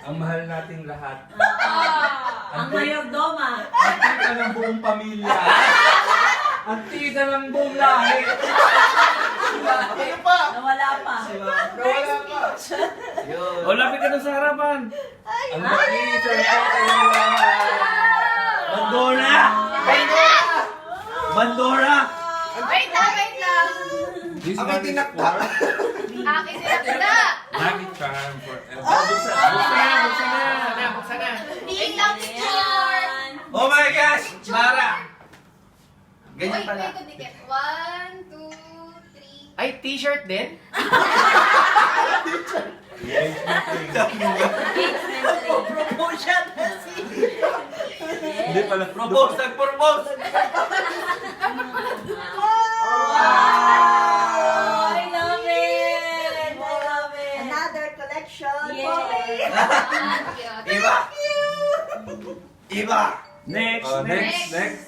Ang mahal nating lahat. Ang mayordoma. Ang tita ng buong pamilya. Ang tita ng buong lahi. Ano pa? Nawala pa. Nawala pa. Yun. O, lapit ka dun sa harapan. Ang mag-iisang po kayong lahat. Bandora! Bandora! Wait lang. This Ang one is itinakda. for Akin sinakda. Lucky Charm forever. Buksan na. Wait lang, picture. Oh my gosh! Mara! Ganyan Wait, pala. wait, dikit. 1, 2, 3. Ay, t-shirt din? Promotion na si... Hindi pala. Propose! Nag-propose! I love it! I love it! Another collection. Yes. Cute. Iba! Iba! Next, Next. next.